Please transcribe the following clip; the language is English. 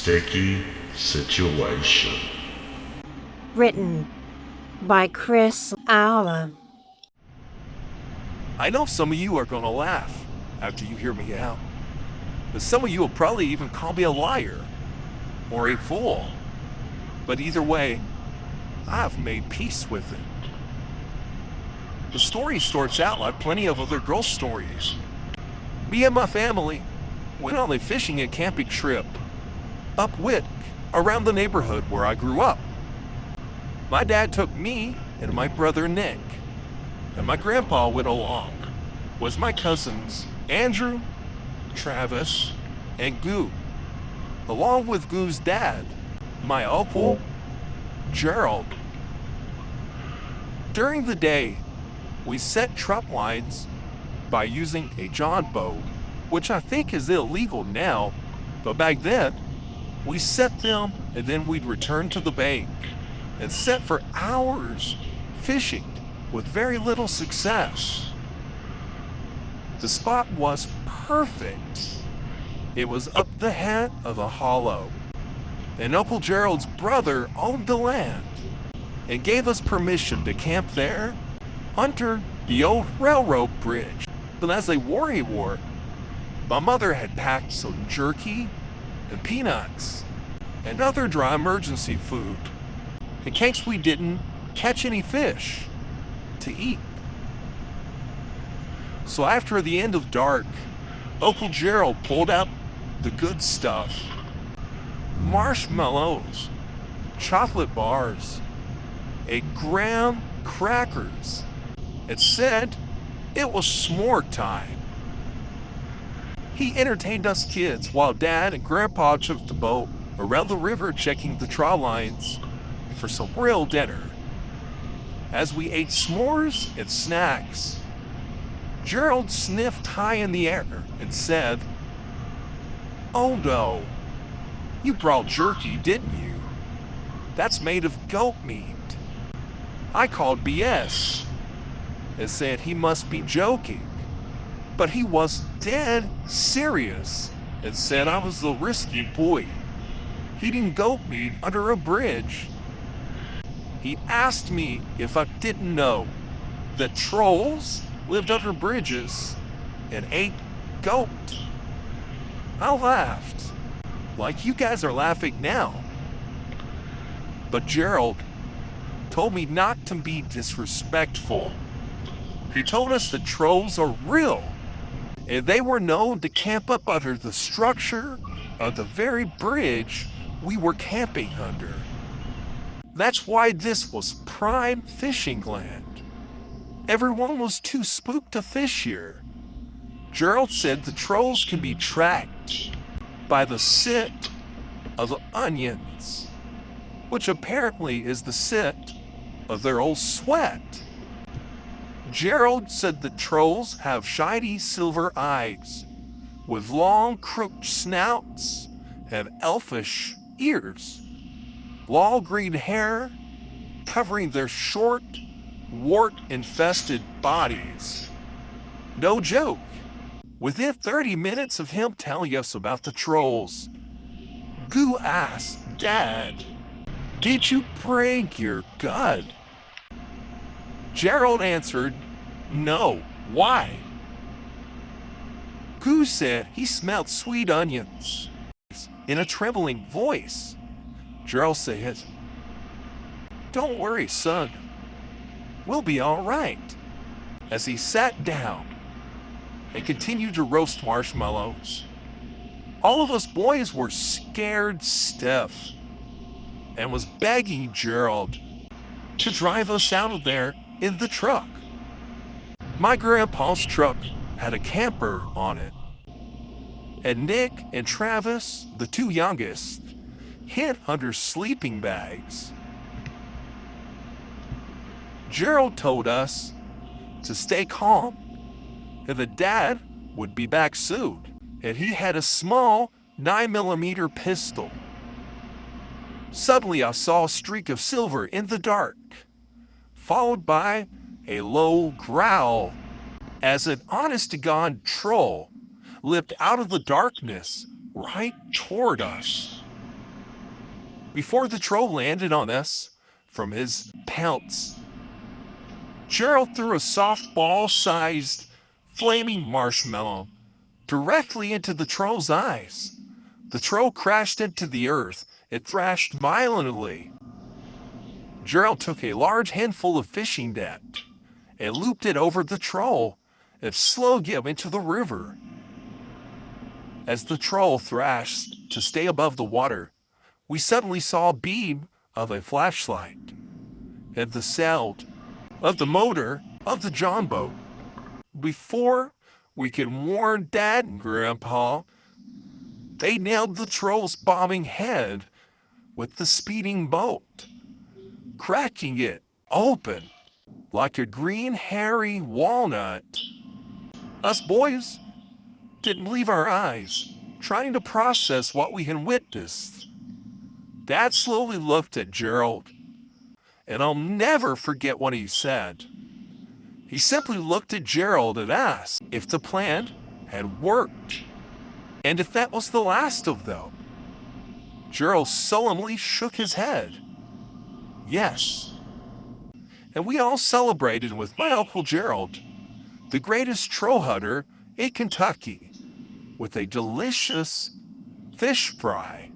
Sticky Situation. Written by Chris Allen. I know some of you are gonna laugh after you hear me out, but some of you will probably even call me a liar or a fool. But either way, I've made peace with it. The story starts out like plenty of other ghost stories. Me and my family went on a fishing and camping trip up Wick, around the neighborhood where I grew up. My dad took me and my brother Nick, and my grandpa went along with my cousins Andrew, Travis, and Goo, along with Goo's dad, my uncle Gerald. During the day, we set trap lines by using a John boat, which I think is illegal now, but back then, we set them and then we'd return to the bank and set for hours fishing with very little success. The spot was perfect. It was up the head of a hollow, and Uncle Gerald's brother owned the land and gave us permission to camp there under the old railroad bridge. But as a war, my mother had packed some jerky and peanuts and other dry emergency food in case we didn't catch any fish to eat. So after the end of dark, Uncle Gerald pulled out the good stuff: marshmallows, chocolate bars, a graham crackers, and said it was s'more time. He entertained us kids while Dad and Grandpa took the boat around the river checking the trawl lines for some real dinner. As we ate s'mores and snacks, Gerald sniffed high in the air and said, "Oh no, you brought jerky, didn't you? That's made of goat meat." I called BS and said he must be joking. But he was dead serious and said I was the risky boy, eating goat meat under a bridge. He asked me if I didn't know that trolls lived under bridges and ate goat. I laughed, like you guys are laughing now. But Gerald told me not to be disrespectful. He told us that trolls are real, and they were known to camp up under the structure of the very bridge we were camping under. That's why this was prime fishing land. Everyone was too spooked to fish here. Gerald said the trolls can be tracked by the scent of the onions, which apparently is the scent of their old sweat. Gerald said the trolls have shiny silver eyes with long crooked snouts and elfish ears, long green hair covering their short, wart-infested bodies. No joke. Within 30 minutes of him telling us about the trolls, Goo asked, "Dad, did you break your gut?" Gerald answered, "No, why?" Goo said he smelled sweet onions. In a trembling voice, Gerald said, "Don't worry, son. We'll be all right," as he sat down and continued to roast marshmallows. All of us boys were scared stiff and was begging Gerald to drive us out of there in the truck. My grandpa's truck had a camper on it. And Nick and Travis, the two youngest, hid under sleeping bags. Gerald told us to stay calm and that Dad would be back soon, and he had a small 9mm pistol. Suddenly I saw a streak of silver in the dark, followed by a low growl as an honest-to-God troll leapt out of the darkness right toward us. Before the troll landed on us from his pounce, Gerald threw a softball-sized flaming marshmallow directly into the troll's eyes. The troll crashed into the earth and thrashed violently. Gerald took a large handful of fishing net and looped it over the troll and slowed him into the river. As the troll thrashed to stay above the water, we suddenly saw a beam of a flashlight and the sound of the motor of the John boat. Before we could warn Dad and Grandpa, they nailed the troll's bobbing head with the speeding boat, cracking it open like a green hairy walnut. Us boys didn't leave our eyes, trying to process what we had witnessed. Dad slowly looked at Gerald, and I'll never forget what he said. He simply looked at Gerald and asked if the plan had worked, and if that was the last of them. Gerald solemnly shook his head. Yes. And we all celebrated with my Uncle Gerald, the greatest troll hunter in Kentucky, with a delicious fish fry.